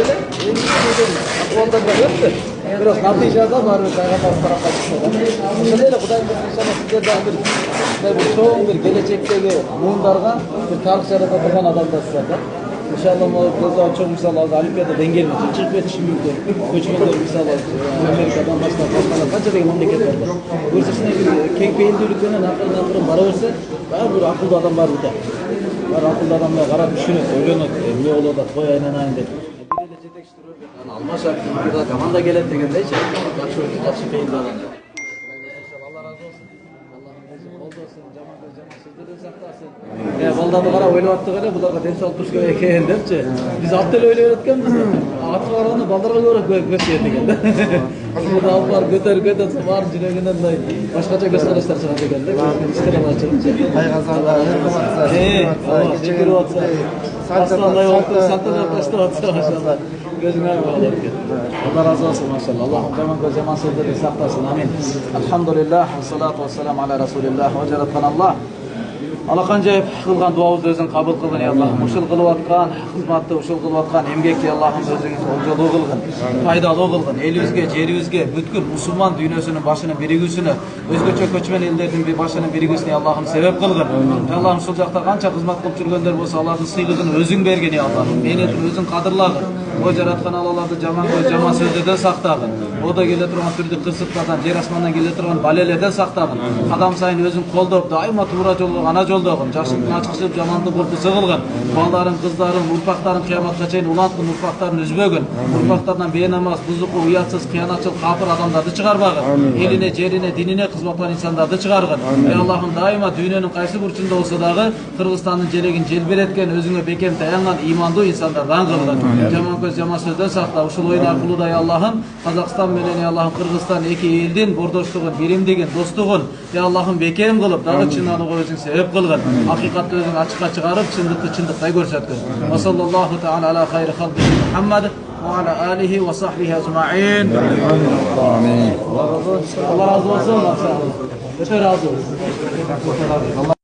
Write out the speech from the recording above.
ele ahvolda bo'lyapti. Biroq natijada baribir payg'ambar tarafga chiqadi. O'shanday Xudoy inshaalloh sizlarga bir cho'ng bir kelajakdagi muhimlarga bir tarix yarata turgan odamlar sizlarda. İnşallah bu çok misal aldı. Olimpiyada dengeli çıkıp yetişimde koçmenler misal aldı. Amerika'dan başka kaça da memleketlerden. Bursasına keng peynirliklerine nakır baraverse daha bir akıllı adam var burada. Var akıllı adamlar karab düşünüyor, oylanıyor. Ne olur da koy aynen aynı. Bir de yetekştiriyor. Yani alma şartı burada komanda gelip degende hiç yaxşı peynir adam. Allah razı olsun. Allah'ın oldu olsun. Cemaat sözleri saklasın. Baldadı qara o'ylayapti qara bularga densalik turish kerak ekan debchi. Biz altda o'ylayotganmiz. Atga qaraganda baldarga ko'ra ko'rsaydi ekan. Burada alpar ko'tar var jiragidan boshqacha ko'rsatishlar chiqadi ekanda. Istiqbolchilikchi. Qayg'azonlar kechiryapti. Saltanday oldu, saltanat tashlayapti maşallah. Gözüne bağlayıp Allah razı olsun maşallah. Allah'ım zaman sözleri saklasın. Amin. Elhamdülillah ve salatu ve selamu ala Resulillah ve ceratkanallah. Allah qancha qilgan duomizni o'zing qabul qilgin ey Allohim. Ushul qilayotgan xizmatni, ushul qilayotgan emgakni Allohim o'zing o'ljaloo qilgin, foydaloo qilgin. Elimizga, yerimizga, butkul musulmon dunyoning boshini birigusini, o'zgacha ko'chman ellarning boshini birigusini Allohim sebab qilgin. Allohim shul joqda qancha xizmat qilib yurganlar bo'lsa, Allohning siyligini o'zing bergin ey Allohim. Menetini o'zing qadrlagin. O jaratgan Allah'ı jaman sözlerden saktagın. O da gele turgan türlü kısıtlardan, yer asmandan gele turgan balelerden saktagın. Adam sayın özün koldop, daima tuğra jolda, ana joldagın. Jaşlıktan açıkçılıp jamanlık burdu sığılgın. Balların, kızların, urpakların kıyamatga çeyin ulantgın, urpakların üzbögün. Urpaklardan benamaz, buzuqu, uyatsız, kıyanatçıl, kafir adamlardı çıkarmagın. Eline, cerine, dinine kızmatan insanlardı çıkargın. Ey Allah'ım daima dünyanın qaysı burçunda olsa dağı, Kırgızistan'ın jelegin jelber etken, özüne bekem tayangan, imanlı insanlardan kılgın. Jaman sözden sakla. Uşul oyun arqılı da Allah'ım Kazakistan menen ya Allah'ım Kırgızistan iki eldin bordoşluğun, birimdigin, dostluğun ya Allah'ım bekem kılıp dağı çınanığı özün sebep kılgın. Hakikatli özün açıkça çıkarıp çındıklı çındıkta görsetkin. Ve sallallahu teala ala hayri halqi Muhammed ve ala alihi ve sahbihi ecma'in. Amin. Allah razı olsun. Allah razı olsun.